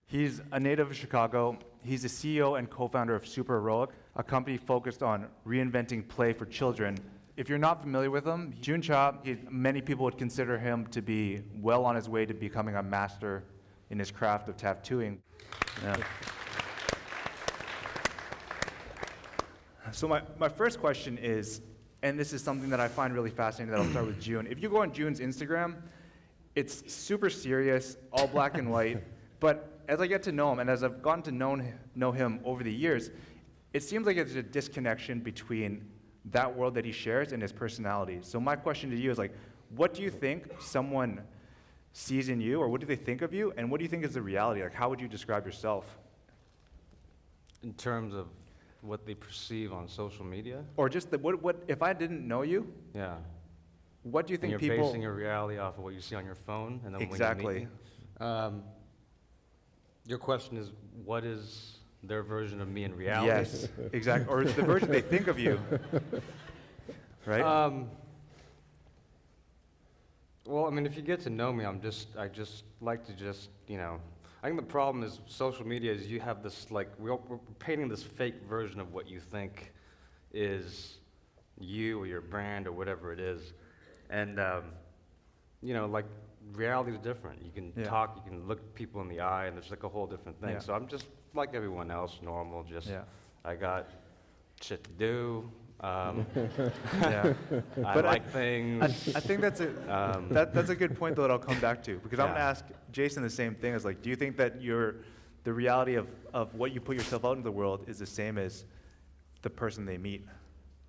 He's a native of Chicago. He's the CEO and co-founder of Super Heroic, a company focused on reinventing play for children. If you're not familiar with him, Jun Cha, many people would consider him to be well on his way to becoming a master in his craft of tattooing. Yeah. So my first question is, and this is something that I find really fascinating that I'll start with Jun. If you go on Jun's Instagram, it's super serious, all black and white, but as I get to know him and as I've gotten to know him over the years, it seems like there's a disconnection between that world that he shares and his personality. So my question to you is like, what do you think someone sees in you, or what do they think of you, and what do you think is the reality? Like, how would you describe yourself? In terms of what they perceive on social media? Or just what if I didn't know you? Yeah. What do you think and people? You're basing your reality off of what you see on your phone, and then exactly. When you meet me. Your question is, what is their version of me in reality? Yes, exactly. Or the version they think of you, right? Well, I mean, if you get to know me, I just like to just, I think the problem is social media is you have this, like, we're painting this fake version of what you think is you or your brand or whatever it is. And, like, reality is different. You can talk, you can look people in the eye, and there's like a whole different thing. Yeah. So I'm just like everyone else, normal, just, I got shit to do. I like things. I think that's a good point though that I'll come back to, because I'm going to ask Jason the same thing. Is like, do you think that the reality of what you put yourself out into the world is the same as the person they meet?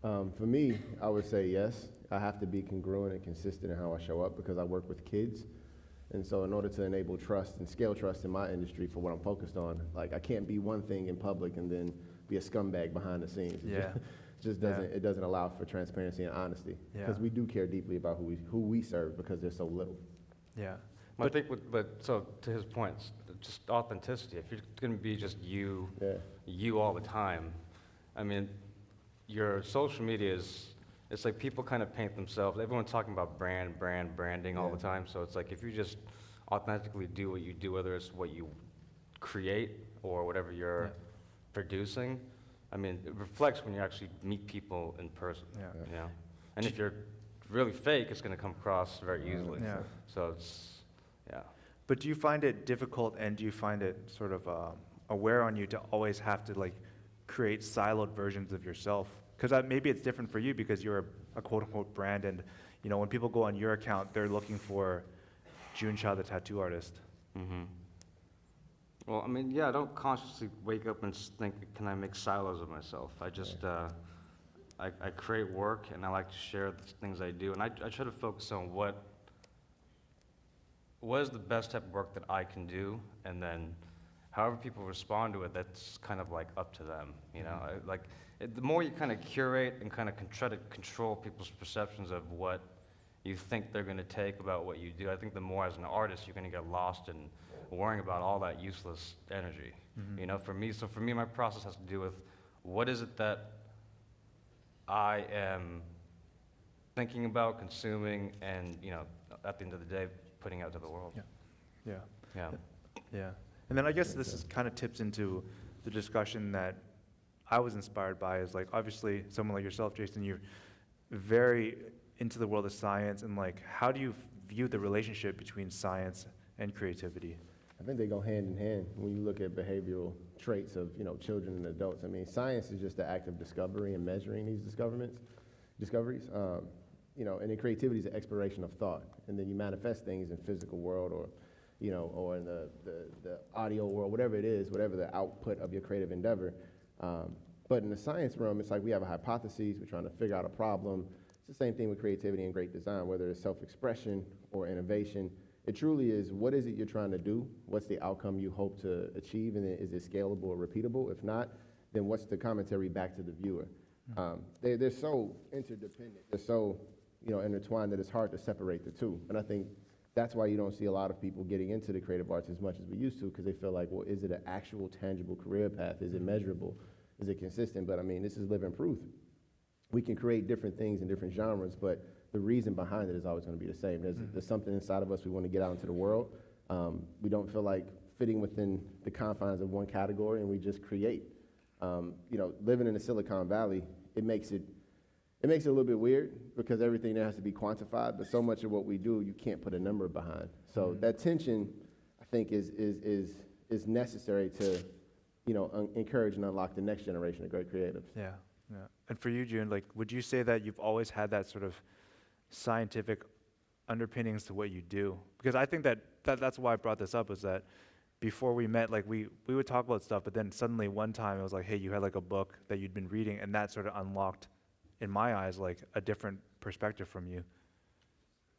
For me, I would say yes. I have to be congruent and consistent in how I show up because I work with kids. And so in order to enable trust and scale trust in my industry for what I'm focused on, like I can't be one thing in public and then be a scumbag behind the scenes. It doesn't allow for transparency and honesty, because we do care deeply about who we serve because there's so little. Yeah. I think, so to his point, just authenticity. If you're going to be just you all the time, I mean, your social media it's like people kind of paint themselves. Everyone's talking about branding all the time. So it's like if you just authentically do what you do, whether it's what you create or whatever you're producing, I mean, it reflects when you actually meet people in person. Yeah. And if you're really fake, it's going to come across very easily. Yeah. So it's, But do you find it difficult, and do you find it sort of aware on you to always have to like create siloed versions of yourself? Because maybe it's different for you because you're a quote-unquote brand, and when people go on your account, they're looking for Jun Cha, the tattoo artist. Mm-hmm. Well, I mean, I don't consciously wake up and think, can I make silos of myself? I just, I create work, and I like to share the things I do, and I try to focus on what is the best type of work that I can do, and then however people respond to it, that's kind of like up to them, the more you kind of curate and kind of try to control people's perceptions of what you think they're going to take about what you do, I think the more as an artist you're going to get lost in worrying about all that useless energy. Mm-hmm. For me, my process has to do with what is it that I am thinking about, consuming, and at the end of the day, putting out to the world. Yeah. And then I guess this kind of tips into the discussion that I was inspired by, is like, obviously someone like yourself, Jason, you're very into the world of science, and like, how do you view the relationship between science and creativity? I think they go hand in hand when you look at behavioral traits of children and adults. I mean, science is just the act of discovery and measuring these discoveries. And then creativity is the exploration of thought, and then you manifest things in physical world or in the audio world, whatever it is, whatever the output of your creative endeavor. But in the science realm, it's like we have a hypothesis, we're trying to figure out a problem. It's the same thing with creativity and great design, whether it's self-expression or innovation. It truly is, what is it you're trying to do? What's the outcome you hope to achieve? And then is it scalable or repeatable? If not, then what's the commentary back to the viewer? They're so interdependent. They're so intertwined that it's hard to separate the two. And I think that's why you don't see a lot of people getting into the creative arts as much as we used to, because they feel like, well, is it an actual tangible career path? Is it measurable? Is it consistent? But I mean, this is living proof. We can create different things in different genres, but the reason behind it is always going to be the same. There's something inside of us we want to get out into the world. We don't feel like fitting within the confines of one category, and we just create. Living in the Silicon Valley, it makes it a little bit weird because everything there has to be quantified, but so much of what we do, you can't put a number behind. So that tension, I think, is necessary to, encourage and unlock the next generation of great creatives. Yeah, yeah. And for you, June, like, would you say that you've always had that sort of scientific underpinnings to what you do? Because I think that's why I brought this up, is that before we met, like, we would talk about stuff, but then suddenly one time it was like, hey, you had like a book that you'd been reading, and that sort of unlocked, in my eyes, like a different perspective from you.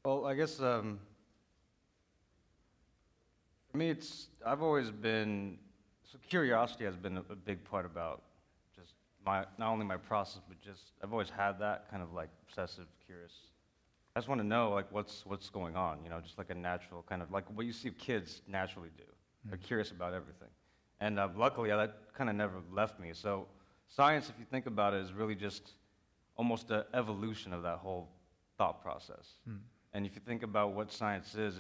Well, I guess for me, I've always been, so curiosity has been a big part about just not only my process, but just, I've always had that kind of like obsessive, curious. I just want to know like what's going on, just like a natural kind of, like what you see kids naturally do. They're curious about everything. And luckily, that kind of never left me. So science, if you think about it, is really just almost an evolution of that whole thought process. And if you think about what science is,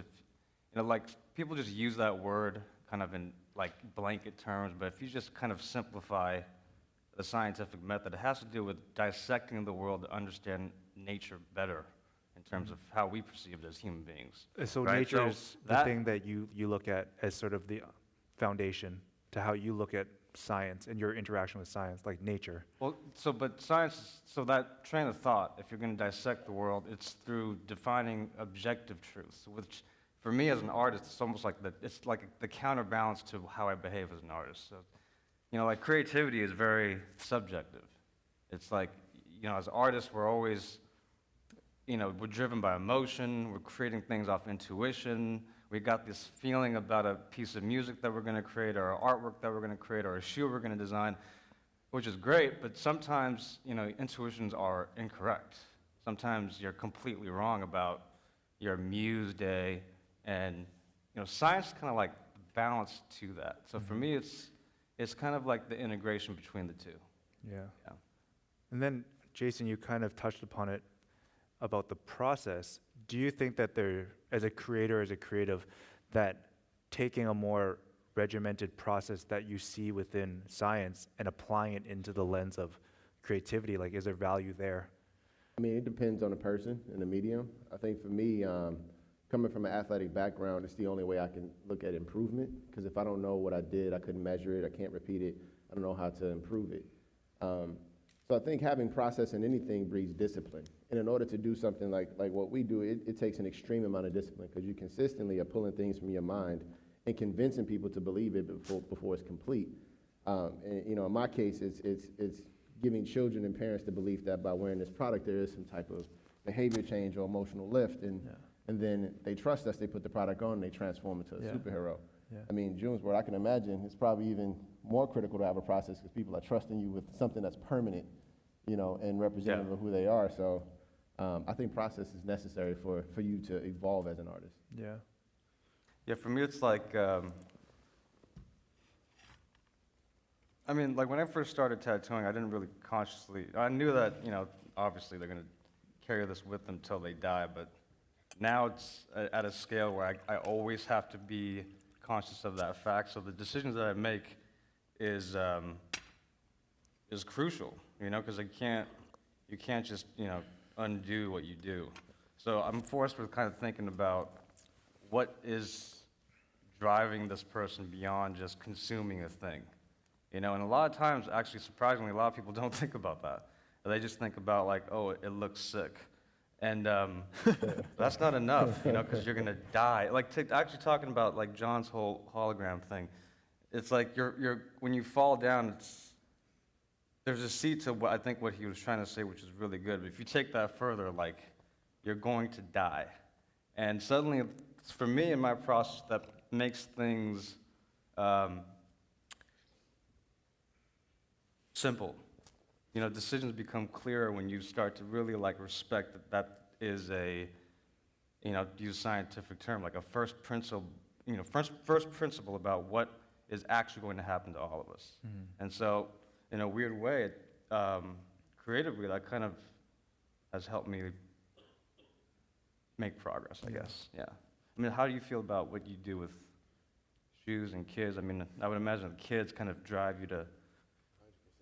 like people just use that word kind of in like blanket terms, but if you just kind of simplify the scientific method, it has to do with dissecting the world to understand nature better in terms of how we perceive it as human beings. So right? nature So is the thing that you look at as sort of the foundation to how you look at science and your interaction with science, like nature. Well, but science, so that train of thought, if you're going to dissect the world, it's through defining objective truths, which for me as an artist, it's almost like it's like the counterbalance to how I behave as an artist. So, like creativity is very subjective. It's like, as artists, we're always, we're driven by emotion, we're creating things off intuition, we got this feeling about a piece of music that we're going to create, or artwork that we're going to create, or a shoe we're going to design, which is great, but sometimes, intuitions are incorrect. Sometimes you're completely wrong about your muse day, and, science is kind of like balance to that. So for me, it's kind of like the integration between the two. Yeah. Yeah. And then, Jason, you kind of touched upon it about the process. Do you think that as a creator, as a creative, that taking a more regimented process that you see within science and applying it into the lens of creativity, like, is there value there? I mean, it depends on the person and the medium. I think for me, coming from an athletic background, it's the only way I can look at improvement, because if I don't know what I did, I couldn't measure it, I can't repeat it, I don't know how to improve it. So I think having process in anything breeds discipline. And in order to do something like what we do, it takes an extreme amount of discipline, because you consistently are pulling things from your mind and convincing people to believe it before it's complete. And in my case, it's giving children and parents the belief that by wearing this product, there is some type of behavior change or emotional lift. And then they trust us, they put the product on, and they transform into a superhero. Yeah. I mean, June's word, I can imagine it's probably even more critical to have a process because people are trusting you with something that's permanent, and representative of who they are. So I think process is necessary for you to evolve as an artist. Yeah. Yeah, for me, it's like, like when I first started tattooing, I didn't really consciously, I knew that, obviously they're going to carry this with them till they die, but now it's at a scale where I always have to be conscious of that fact. So the decisions that I make is crucial, because you can't just, undo what you do. So I'm forced with kind of thinking about what is driving this person beyond just consuming a thing. And a lot of times, actually, surprisingly, a lot of people don't think about that. They just think about like, oh, it looks sick. And that's not enough, because you're gonna die. Like actually talking about like John's whole hologram thing, it's like you're when you fall down, there's a seat to what I think what he was trying to say, which is really good. But if you take that further, like you're going to die, and suddenly, for me in my process, that makes things simple. Decisions become clearer when you start to really like respect that is a, to use a scientific term, like a first principle, first principle about what is actually going to happen to all of us. And so, in a weird way, creatively, that kind of has helped me make progress, I guess. Yeah. I mean, how do you feel about what you do with shoes and kids, I mean, I would imagine the kids kind of drive you to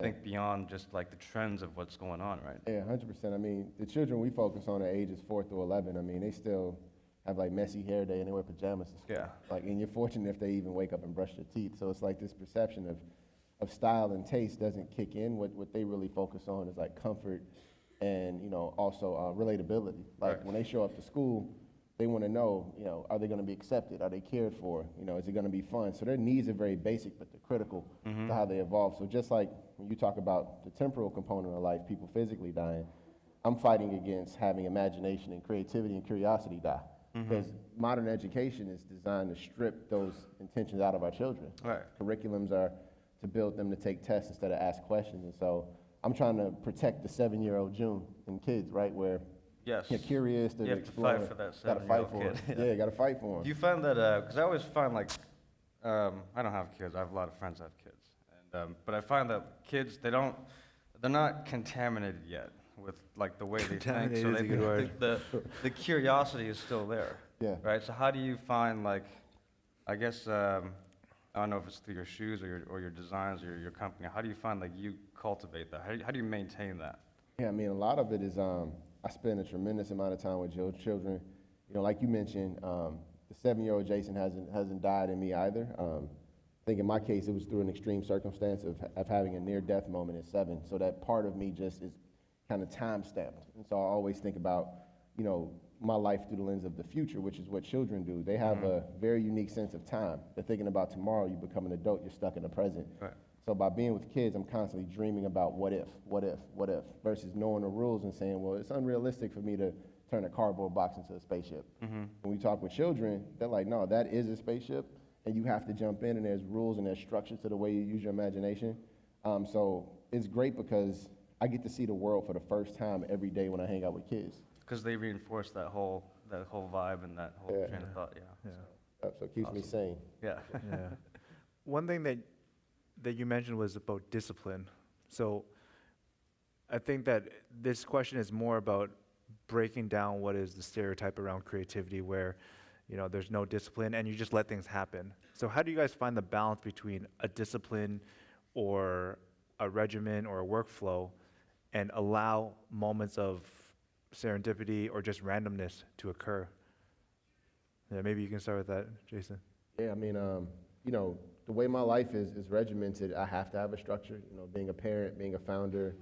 think beyond just like the trends of what's going on, right? Yeah, 100%. I mean, the children we focus on are ages 4 through 11. I mean, they still have like messy hair day and they wear pajamas to school. Yeah. Like, and you're fortunate if they even wake up and brush their teeth. So it's like this perception of style and taste doesn't kick in. What they really focus on is like comfort and, also relatability. Like Right. when they show up to school, they want to know, are they going to be accepted? Are they cared for? Is it going to be fun? So their needs are very basic, but they're critical to how they evolve. So just like when you talk about the temporal component of life, people physically dying, I'm fighting against having imagination and creativity and curiosity die. Because modern education is designed to strip those intentions out of our children. Right. Curriculums are to build them to take tests instead of ask questions. And so I'm trying to protect the 7-year-old June and kids, right, where Yes. you're curious to You have to explore. fight for that Gotta fight 7-year-old for kid. it. Yeah, gotta fight for Do them. you find that, because I always find like, I don't have kids, I have a lot of friends that have kids. And, but I find that kids, they're not contaminated yet with like the way they think. Contaminated So is a good word. the curiosity is still there. Yeah. Right, so how do you find like, I guess, I don't know if it's through your shoes or your designs or your company, how do you find like you cultivate that? How do you maintain that? Yeah, I mean, a lot of it is I spend a tremendous amount of time with children. Like you mentioned, the 7-year-old Jason hasn't died in me either. I think in my case, it was through an extreme circumstance of having a near-death moment at 7. So that part of me just is kind of time-stamped. And so I always think about, my life through the lens of the future, which is what children do. They have a very unique sense of time. They're thinking about tomorrow, you become an adult, you're stuck in the present. Right. So by being with kids, I'm constantly dreaming about what if, versus knowing the rules and saying, well, it's unrealistic for me to turn a cardboard box into a spaceship. When we talk with children, they're like, no, that is a spaceship, and you have to jump in, and there's rules and there's structure to the way you use your imagination. So it's great because I get to see the world for the first time every day when I hang out with kids. Because they reinforce that whole vibe and that whole Yeah. train of thought, yeah. Yeah. So it keeps me sane. Yeah. Yeah. One thing that you mentioned was about discipline. So I think that this question is more about breaking down what is the stereotype around creativity where, there's no discipline and you just let things happen. So how do you guys find the balance between a discipline or a regimen or a workflow and allow moments of serendipity or just randomness to occur? Yeah, maybe you can start with that, Jason. Yeah, I mean, the way my life is regimented, I have to have a structure, being a parent, being a founder,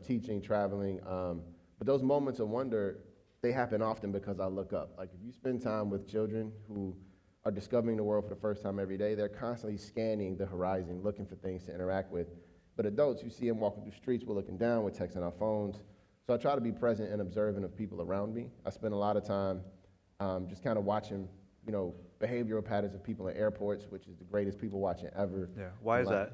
teaching, traveling. But those moments of wonder, they happen often because I look up. Like if you spend time with children who are discovering the world for the first time every day, they're constantly scanning the horizon, looking for things to interact with. But adults, you see them walking through streets, we're looking down, we're texting our phones. So I try to be present and observant of people around me. I spend a lot of time just kind of watching, behavioral patterns of people in airports, which is the greatest people watching ever. Yeah. Why is that?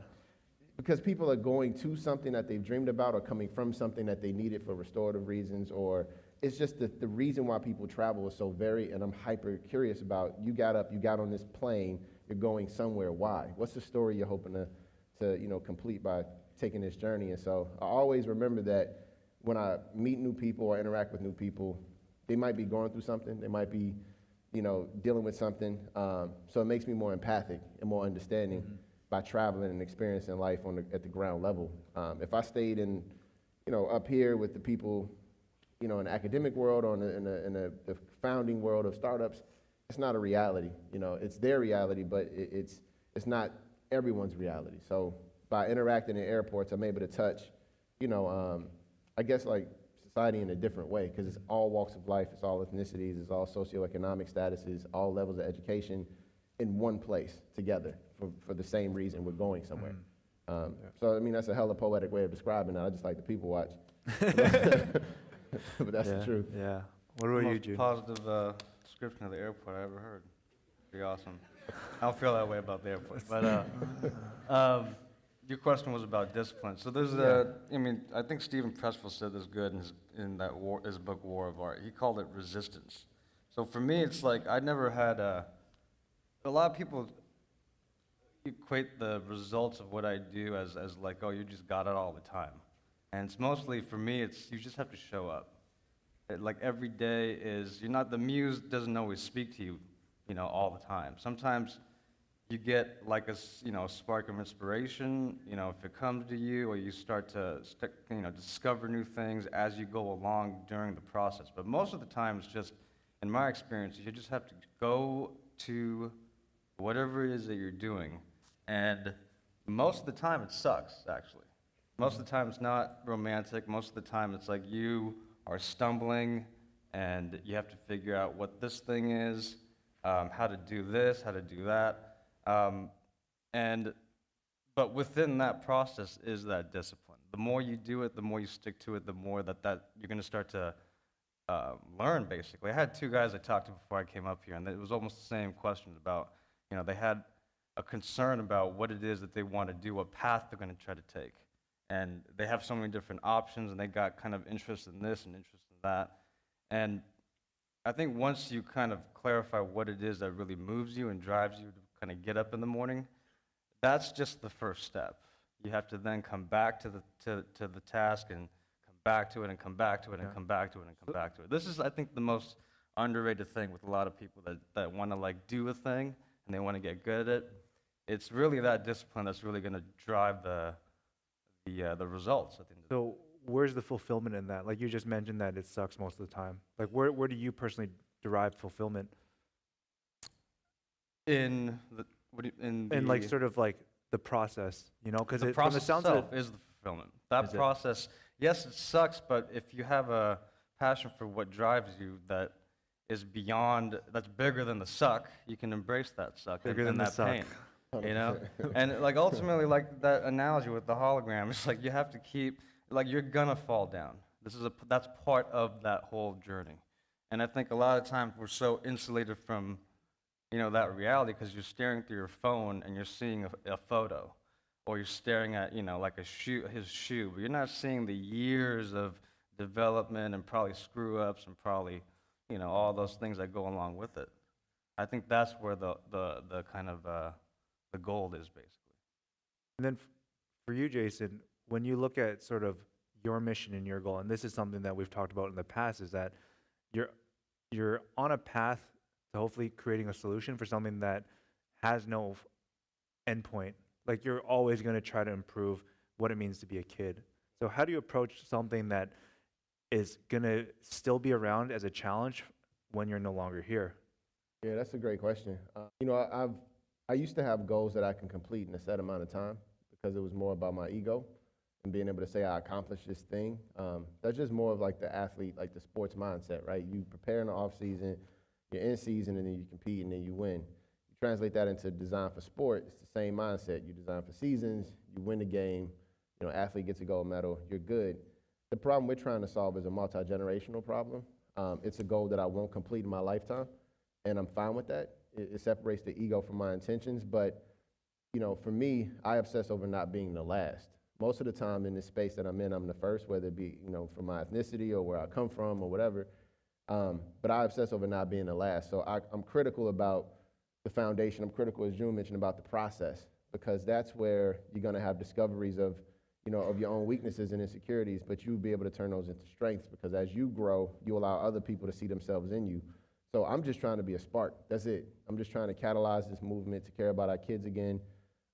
Because people are going to something that they've dreamed about or coming from something that they needed for restorative reasons, or it's just the reason why people travel is so varied, and I'm hyper curious about, you got up, you got on this plane, you're going somewhere, why? What's the story you're hoping to complete by taking this journey? And so I always remember that when I meet new people or interact with new people, they might be going through something, they might be dealing with something, so it makes me more empathic and more understanding by traveling and experiencing life at the ground level. If I stayed up here with the people, in the academic world or in the founding world of startups, it's not a reality. It's their reality, but it's not everyone's reality. So by interacting in airports, I'm able to touch, I guess like society in a different way, because it's all walks of life, it's all ethnicities, it's all socioeconomic statuses, all levels of education in one place together for the same reason we're going somewhere. So, I mean, that's a hella poetic way of describing it. I just like the people watch. But that's the truth. Yeah. What about you, Most June? positive description of the airport I ever heard. Pretty awesome. I don't feel that way about the airport. But your question was about discipline. So there's I think Stephen Pressfield said this good in his book War of Art. He called it resistance. So for me, it's like I never had a lot of people equate the results of what I do as like, oh, you just got it all the time. And it's mostly, for me, it's you just have to show up. Like every day the muse doesn't always speak to you, all the time. Sometimes you get like a spark of inspiration, if it comes to you, or you start to, discover new things as you go along during the process. But most of the time, it's just, in my experience, you just have to go to whatever it is that you're doing. And most of the time, it sucks, actually. Most of the time, it's not romantic. Most of the time, it's like you are stumbling, and you have to figure out what this thing is, how to do this, how to do that. But within that process is that discipline. The more you do it, the more you stick to it, the more that you're going to start to learn, basically. I had two guys I talked to before I came up here, and it was almost the same questions about, they had a concern about what it is that they want to do, what path they're going to try to take. And they have so many different options, and they got kind of interest in this and interest in that. And I think once you kind of clarify what it is that really moves you and drives you to kind of get up in the morning, that's just the first step. You have to then come back to the task and come back to it and come back to it and come back to it and come back to it. This is, I think, the most underrated thing with a lot of people that want to like do a thing and they want to get good at it. It's really that discipline that's really going to drive the results at the end of the day. So where's the fulfillment in that? Like you just mentioned that it sucks most of the time. Like where do you personally derive fulfillment? In like sort of like the process, because the from the process sounds itself of it, is the fulfillment. That Is it? process, yes, it sucks, but if you have a passion for what drives you that's bigger than the suck, you can embrace that suck Bigger than and the that suck. pain. And like ultimately, like that analogy with the hologram, it's like you have to keep, like you're gonna fall down. That's part of that whole journey. And I think a lot of times we're so insulated from that reality because you're staring through your phone and you're seeing a photo, or you're staring at, like his shoe, but you're not seeing the years of development and probably screw-ups and probably, all those things that go along with it. I think that's where the kind of the gold is, basically. And then for you, Jason, when you look at sort of your mission and your goal, and this is something that we've talked about in the past, is that you're on a path to hopefully creating a solution for something that has no endpoint. Like you're always going to try to improve what it means to be a kid. So how do you approach something that is going to still be around as a challenge when you're no longer here? Yeah, that's a great question. I used to have goals that I can complete in a set amount of time because it was more about my ego and being able to say I accomplished this thing. That's just more of like the athlete, like the sports mindset, right? You prepare in the off season, you're in season, and then you compete, and then you win. You translate that into design for sport, it's the same mindset. You design for seasons, you win the game, athlete gets a gold medal, you're good. The problem we're trying to solve is a multi-generational problem. It's a goal that I won't complete in my lifetime, and I'm fine with that. It separates the ego from my intentions, but for me, I obsess over not being the last. Most of the time in this space that I'm in, I'm the first, whether it be from my ethnicity or where I come from or whatever. But I obsess over not being the last. So I'm critical about the foundation. I'm critical, as June mentioned, about the process, because that's where you're going to have discoveries of your own weaknesses and insecurities, but you'll be able to turn those into strengths, because as you grow, you allow other people to see themselves in you. So I'm just trying to be a spark. That's it. I'm just trying to catalyze this movement to care about our kids again.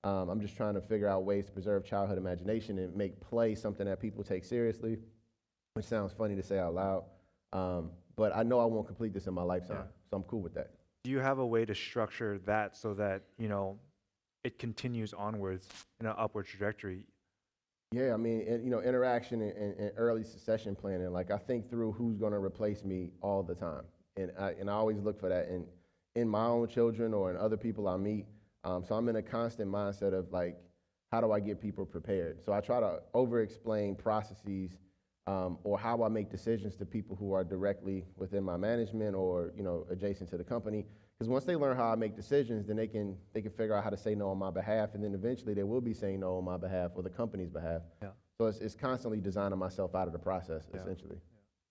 I'm just trying to figure out ways to preserve childhood imagination and make play something that people take seriously, which sounds funny to say out loud. But I know I won't complete this in my lifetime, so I'm cool with that. Do you have a way to structure that so that, it continues onwards in an upward trajectory? Yeah, I mean, interaction and early succession planning. Like I think through who's going to replace me all the time. And I always look for that in my own children or in other people I meet. So I'm in a constant mindset of like, how do I get people prepared? So I try to over-explain processes or how I make decisions to people who are directly within my management or adjacent to the company. Because once they learn how I make decisions, then they can figure out how to say no on my behalf, and then eventually they will be saying no on my behalf or the company's behalf. Yeah. So it's constantly designing myself out of the process, essentially.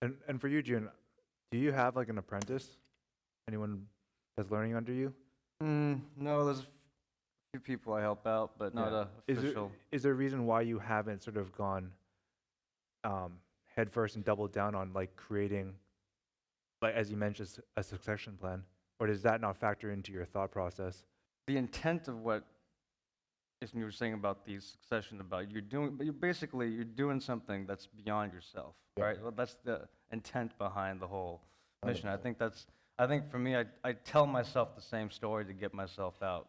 And for you, June, do you have like an apprentice? Anyone that's learning under you? No, there's a few people I help out, but not a official. Is there a reason why you haven't sort of gone headfirst and doubled down on like creating, like as you mentioned, a succession plan? Or does that not factor into your thought process? the intent of what you were saying about the succession, about you're doing, but you're doing something that's beyond yourself, Yeah. right? Well, that's the intent behind the whole mission. I 100%. think I think for me, I tell myself the same story to get myself out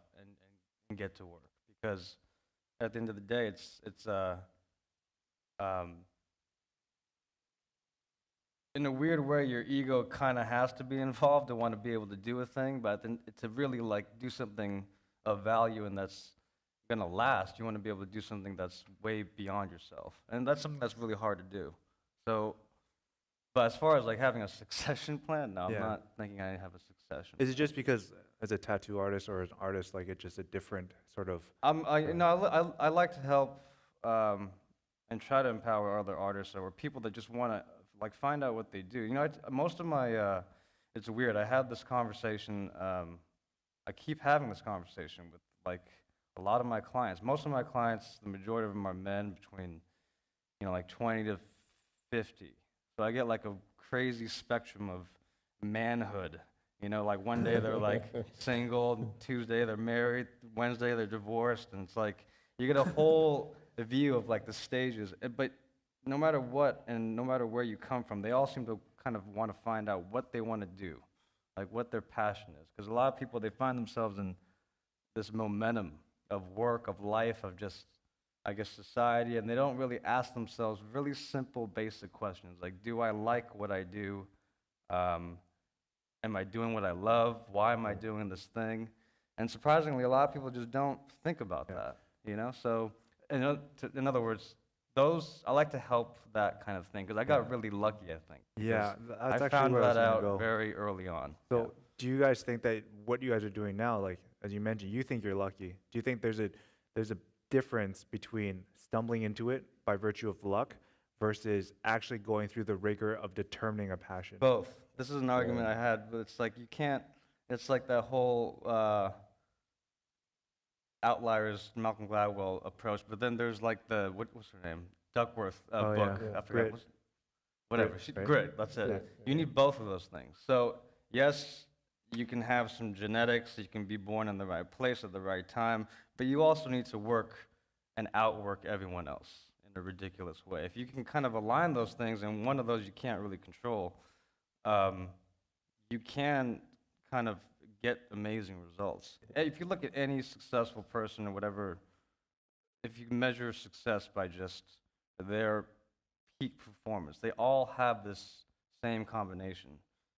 and get to work, because at the end of the day, um, in a weird way, your ego kind of has to be involved to want to be able to do a thing, but then to really like do something of value and that's gonna last, you want to be able to do something that's way beyond yourself, and that's something that's really hard to do. So, but as far as like having a succession plan, no, I'm Yeah. not thinking I have a succession. Is it just because as a tattoo artist or as an artist, like it's just a different sort of? I like to help and try to empower other artists or people that just want to like find out what they do. You know, most of my it's weird. I have this conversation. I keep having this conversation with like a lot of my clients. Most of my clients, the majority of them are men between like 20 to 50. So I get like a crazy spectrum of manhood. Like one day they're like single, and Tuesday they're married, Wednesday they're divorced, and it's like you get a whole view of like the stages. But no matter what and no matter where you come from, they all seem to kind of want to find out what they want to do, like what their passion is. Because a lot of people, they find themselves in this momentum of work, of life, of just, I guess, society, and they don't really ask themselves really simple, basic questions like, do I like what I do? Am I doing what I love? Why am I doing this thing? And surprisingly, a lot of people just don't think about that, So, in other words, I like to help that kind of thing, because I got really lucky, I think. Yeah, because that's I actually found where I was that gonna out go. very early on. So, do you guys think that what you guys are doing now, like as you mentioned, you think you're lucky? Do you think there's a difference between stumbling into it by virtue of luck versus actually going through the rigor of determining a passion? Both. This is an argument I had, but it's like you can't. It's like that whole Outliers, Malcolm Gladwell approach. But then there's like what's her name, Duckworth Oh, book. yeah. I forgot. Grit. Whatever. Grit, right? Grit. That's it. Yeah. You need both of those things. So yes, you can have some genetics. You can be born in the right place at the right time. But you also need to work and outwork everyone else in a ridiculous way. If you can kind of align those things, and one of those you can't really control, you can kind of get amazing results. If you look at any successful person or whatever, if you measure success by just their peak performance, they all have this same combination.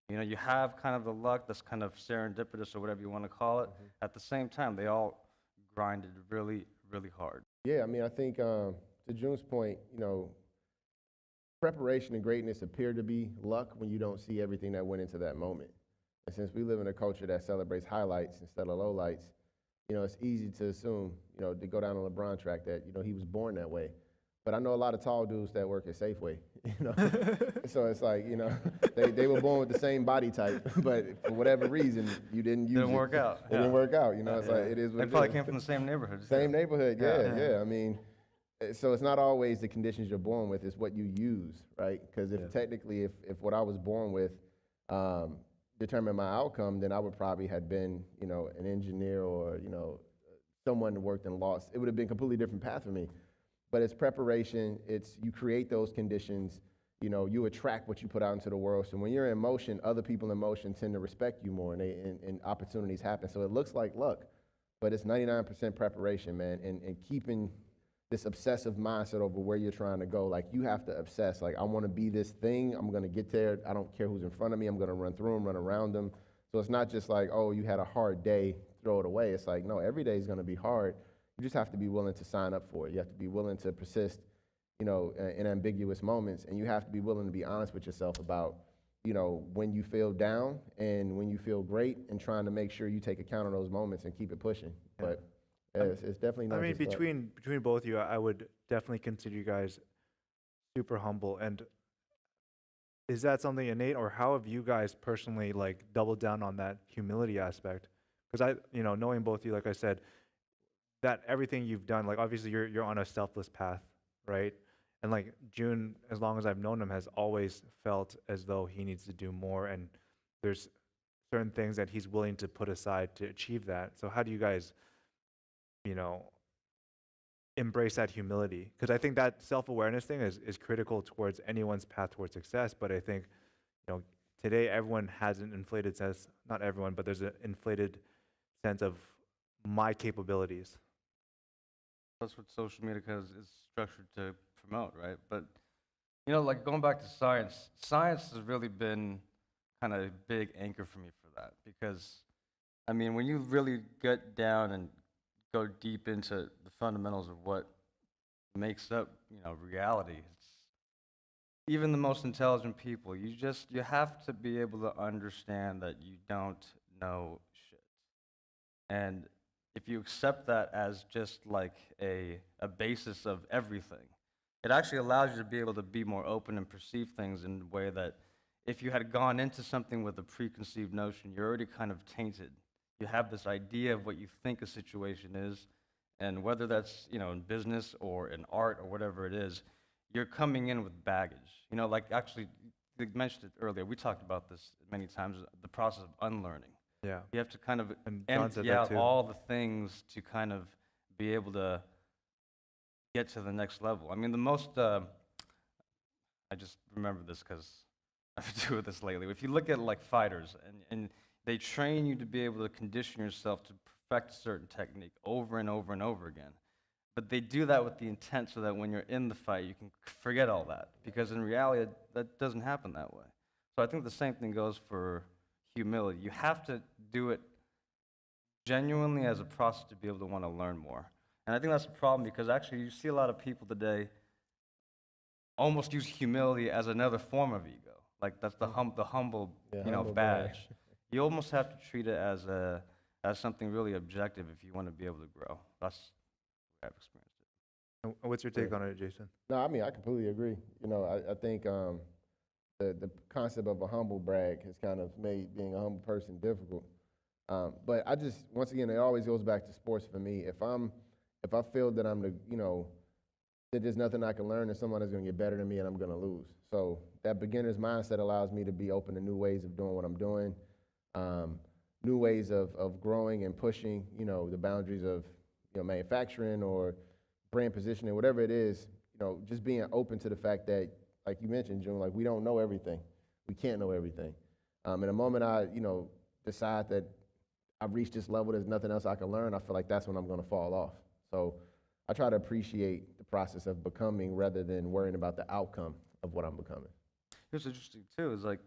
You have kind of the luck that's kind of serendipitous or whatever you want to call it. At the same time, they all grinded really, really hard. Yeah, I mean, I think to June's point, preparation and greatness appear to be luck when you don't see everything that went into that moment. And since we live in a culture that celebrates highlights instead of lowlights, it's easy to assume, to go down a LeBron track that, he was born that way. But I know a lot of tall dudes that work at Safeway, So it's like, they were born with the same body type, but for whatever reason, you didn't use it. Didn't work out. It didn't work out, It's like, it is what They it probably is. came from the same neighborhood. too. Same neighborhood, Yeah. yeah. I mean, so it's not always the conditions you're born with, it's what you use, right? Because technically, if what I was born with determined my outcome, then I would probably have been, an engineer or, someone that worked in law. It would have been a completely different path for me. But it's preparation, you create those conditions, you attract what you put out into the world. So when you're in motion, other people in motion tend to respect you more, and opportunities happen. So it looks like luck, but it's 99% preparation, man, and keeping this obsessive mindset over where you're trying to go. Like, you have to obsess. Like, I want to be this thing. I'm going to get there. I don't care who's in front of me. I'm going to run through them, run around them. So it's not just like, oh, you had a hard day, throw it away. It's like, no, every day is going to be hard. You just have to be willing to sign up for it. You have to be willing to persist, in ambiguous moments. And you have to be willing to be honest with yourself about, when you feel down and when you feel great, and trying to make sure you take account of those moments and keep it pushing. Yeah. But it's definitely not I mean, just luck. between both of you, I would definitely consider you guys super humble. And is that something innate, or how have you guys personally like doubled down on that humility aspect? Because knowing both of you, like I said, that everything you've done, like obviously you're on a selfless path, right? And like June, as long as I've known him, has always felt as though he needs to do more, and there's certain things that he's willing to put aside to achieve that. So how do you guys, you know, embrace that humility? Because I think that self-awareness thing is critical towards anyone's path towards success. But I think, today everyone has an inflated sense, not everyone, but there's an inflated sense of my capabilities. That's what social media kind of is structured to promote, right? But, like going back to science, science has really been kind of a big anchor for me for that. Because, I mean, when you really get down and go deep into the fundamentals of what makes up, reality, it's even the most intelligent people, you have to be able to understand that you don't know shit. And if you accept that as just like a basis of everything, it actually allows you to be able to be more open and perceive things in a way that if you had gone into something with a preconceived notion, you're already kind of tainted. You have this idea of what you think a situation is, and whether that's, in business or in art or whatever it is, you're coming in with baggage. Like actually, you mentioned it earlier, we talked about this many times, the process of unlearning. Yeah. You have to kind of And John said empty that out too. all the things to kind of be able to get to the next level. I mean, I just remember this because I've been doing this lately. If you look at like fighters, and they train you to be able to condition yourself to perfect a certain technique over and over and over again. But they do that with the intent so that when you're in the fight, you can forget all that. Because in reality, that doesn't happen that way. So I think the same thing goes for humility. You have to do it genuinely as a process to be able to want to learn more. And I think that's a problem because actually you see a lot of people today almost use humility as another form of ego. Like that's the humble, Yeah, humble badge. brag. You almost have to treat it as something really objective if you want to be able to grow. That's the way I've experienced it. And what's your take Yeah. on it, Jason? No, I mean, I completely agree. I think the concept of a humble brag has kind of made being a humble person difficult. But once again, it always goes back to sports for me. If I feel that that there's nothing I can learn and someone is going to get better than me and I'm going to lose. So that beginner's mindset allows me to be open to new ways of doing what I'm doing, new ways of growing and pushing, the boundaries of, manufacturing or brand positioning, whatever it is, just being open to the fact that, like you mentioned, June, like we don't know everything. We can't know everything. And the moment I, decide that I've reached this level, there's nothing else I can learn, I feel like that's when I'm going to fall off. So I try to appreciate the process of becoming rather than worrying about the outcome of what I'm becoming. What's interesting too is like,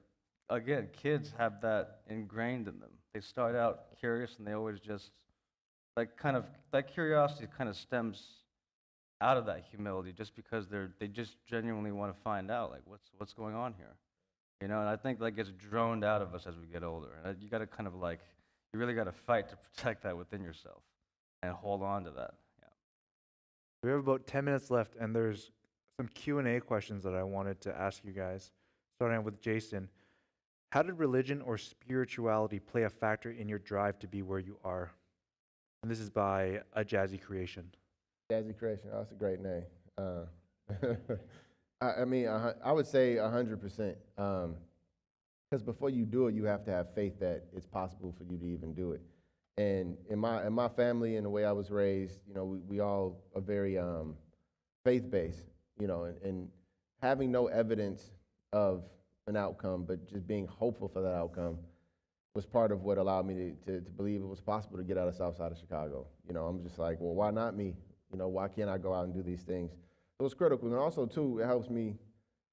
again, kids have that ingrained in them. They start out curious and they always just that curiosity kind of stems out of that humility just because they just genuinely want to find out like what's going on here. And I think that gets droned out of us as we get older. And you got to kind of you really got to fight to protect that within yourself and hold on to that. Yeah. We have about 10 minutes left, and there's some Q&A questions that I wanted to ask you guys, starting out with Jason. How did religion or spirituality play a factor in your drive to be where you are? And this is by A Jazzy Creation. Jazzy Creation, that's a great name. I would say 100%. Because before you do it, you have to have faith that it's possible for you to even do it. And in my family and the way I was raised, we all are very faith-based, and having no evidence of an outcome, but just being hopeful for that outcome was part of what allowed me to believe it was possible to get out of South Side of Chicago. I'm just like, well, why not me? Why can't I go out and do these things? So it's critical. And also, too, it helps me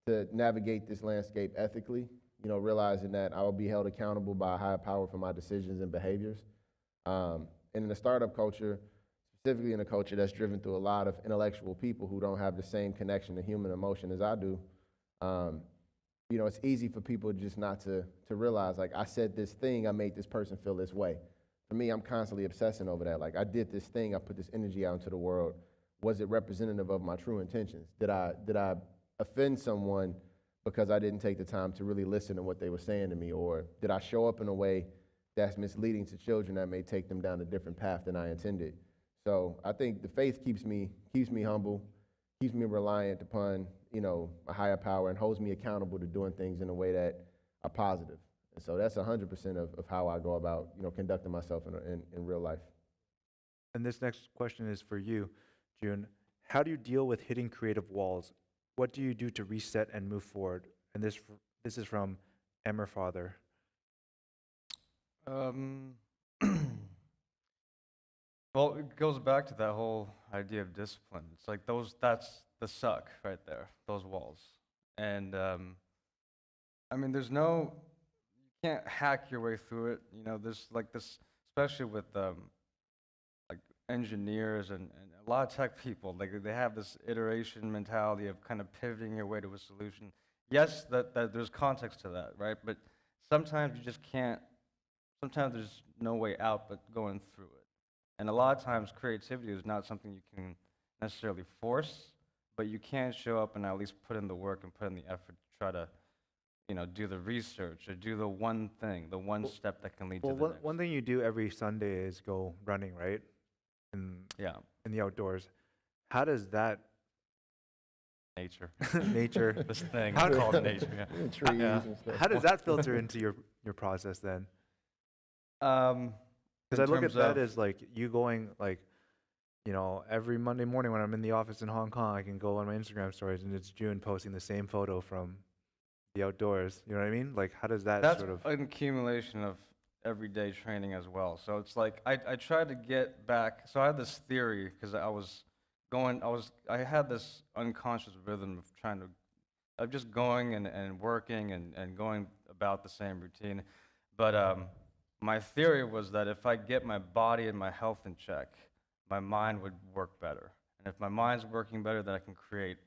to navigate this landscape ethically, realizing that I will be held accountable by a higher power for my decisions and behaviors. And in the startup culture, specifically in a culture that's driven through a lot of intellectual people who don't have the same connection to human emotion as I do, it's easy for people just not to realize, like, I said this thing, I made this person feel this way. For me, I'm constantly obsessing over that. Like, I did this thing, I put this energy out into the world. Was it representative of my true intentions? Did I offend someone because I didn't take the time to really listen to what they were saying to me? Or did I show up in a way that's misleading to children that may take them down a different path than I intended? So I think the faith keeps me humble, keeps me reliant upon, a higher power, and holds me accountable to doing things in a way that are positive. And so that's 100% of how I go about, conducting myself in real life. And this next question is for you, June. How do you deal with hitting creative walls? What do you do to reset and move forward? And this is from Emmer Father. Um, well, it goes back to that whole idea of discipline. It's like that's the suck right there, those walls. And I mean, you can't hack your way through it. There's like this, especially with like engineers and a lot of tech people, like they have this iteration mentality of kind of pivoting your way to a solution. Yes, that there's context to that, right? But sometimes you just can't, sometimes there's no way out but going through it. And a lot of times creativity is not something you can necessarily force, but you can show up and at least put in the work and put in the effort to try to, do the research or do the one thing, the one step that can lead to the Well, next. one thing you do every Sunday is go running, right? Yeah, In the outdoors. How does that nature. nature, This thing How do- called nature. And trees Yeah. and stuff. how does that filter into your process then? Yeah. Because I look at terms that of- as like you going like, every Monday morning when I'm in the office in Hong Kong, I can go on my Instagram stories and it's June posting the same photo from the outdoors. You know what I mean? Like, how does that That's sort of? an accumulation of everyday training as well. So it's like I tried to get back. So I had this theory because I had this unconscious rhythm of just going and working and going about the same routine. But my theory was that if I get my body and my health in check, my mind would work better. And if my mind's working better, then I can create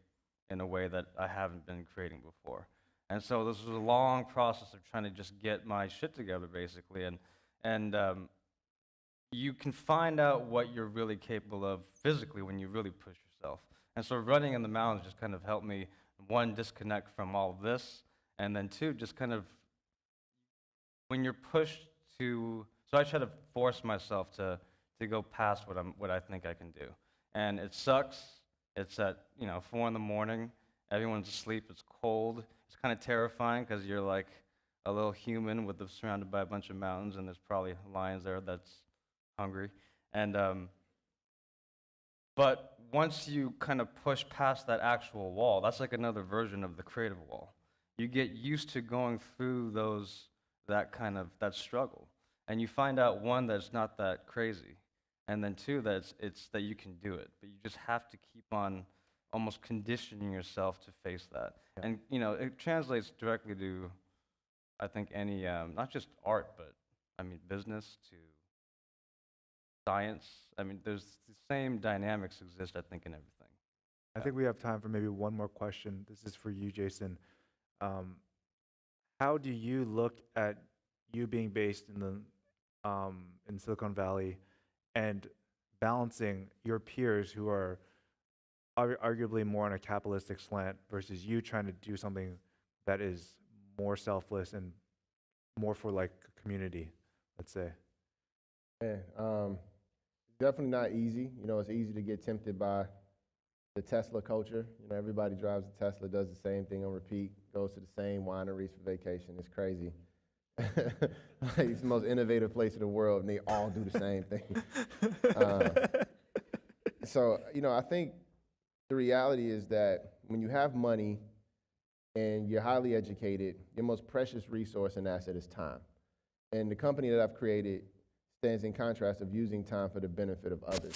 in a way that I haven't been creating before. And so this was a long process of trying to just get my shit together, basically. And you can find out what you're really capable of physically when you really push yourself. And so running in the mountains just kind of helped me, one, disconnect from all of this, and then two, just kind of when you're pushed to. So I try to force myself to go past what I think I can do, and it sucks. It's at 4 in the morning. Everyone's asleep. It's cold. It's kind of terrifying because you're like a little human surrounded by a bunch of mountains, and there's probably lions there that's hungry. And but once you kind of push past that actual wall, that's like another version of the creative wall. You get used to going through that struggle, and you find out, one, that it's not that crazy, and then two, that it's that you can do it. But you just have to keep on almost conditioning yourself to face that. Yeah. And it translates directly to, I think, any not just art, but I mean business to science. I mean, there's the same dynamics exist, I think, in everything. I think we have time for maybe one more question. This is for you, Jason. How do you look at you being based in Silicon Valley and balancing your peers who are arguably more on a capitalistic slant versus you trying to do something that is more selfless and more for like community, let's say? Yeah, definitely not easy. It's easy to get tempted by the Tesla culture. Everybody drives a Tesla, does the same thing on repeat, goes to the same wineries for vacation. It's crazy. Like, it's the most innovative place in the world, and they all do the same thing. So, I think the reality is that when you have money and you're highly educated, your most precious resource and asset is time. And the company that I've created stands in contrast of using time for the benefit of others.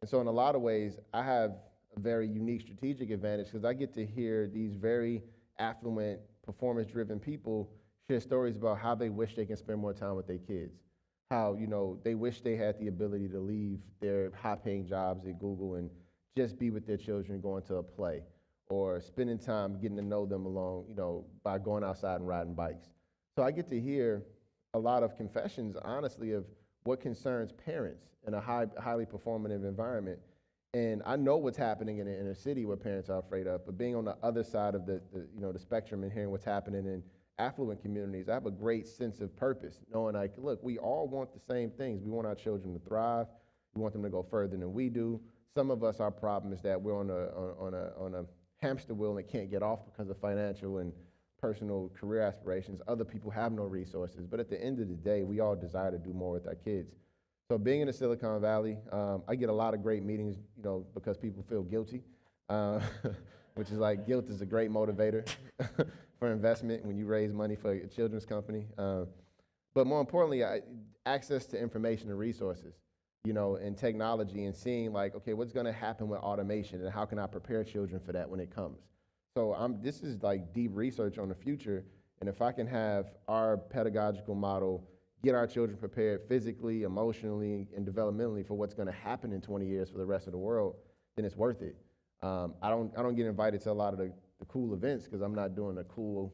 And so in a lot of ways, I have a very unique strategic advantage because I get to hear these very affluent, performance-driven people share stories about how they wish they can spend more time with their kids, how, they wish they had the ability to leave their high-paying jobs at Google and just be with their children going to a play, or spending time getting to know them along, by going outside and riding bikes. So I get to hear a lot of confessions, honestly, of what concerns parents in a highly performative environment. And I know what's happening in the inner city where parents are afraid of, but being on the other side of the spectrum and hearing what's happening in affluent communities, I have a great sense of purpose, knowing like, look, we all want the same things. We want our children to thrive. We want them to go further than we do. Some of us, our problem is that we're on a hamster wheel and can't get off because of financial and personal career aspirations. Other people have no resources. But at the end of the day, we all desire to do more with our kids. So being in the Silicon Valley, I get a lot of great meetings, because people feel guilty, which is like guilt is a great motivator for investment when you raise money for a children's company. But more importantly, access to information and resources, and technology, and seeing like, okay, what's going to happen with automation and how can I prepare children for that when it comes? So this is like deep research on the future. And if I can have our pedagogical model get our children prepared physically, emotionally, and developmentally for what's going to happen in 20 years for the rest of the world, then it's worth it. I don't get invited to a lot of the cool events because I'm not doing a cool,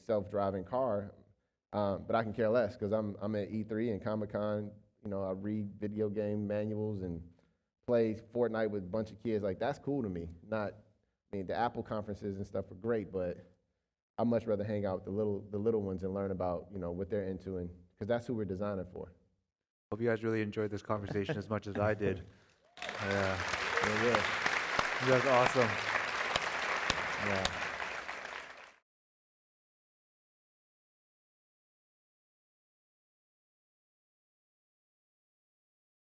self-driving car. But I can care less because I'm at E3 and Comic-Con. I read video game manuals and play Fortnite with a bunch of kids. Like, that's cool to me. The Apple conferences and stuff are great, but I'd much rather hang out with the little ones and learn about, what they're into, and because that's who we're designing for. Hope you guys really enjoyed this conversation as much as I did. Yeah. Yeah. You guys are awesome. Yeah.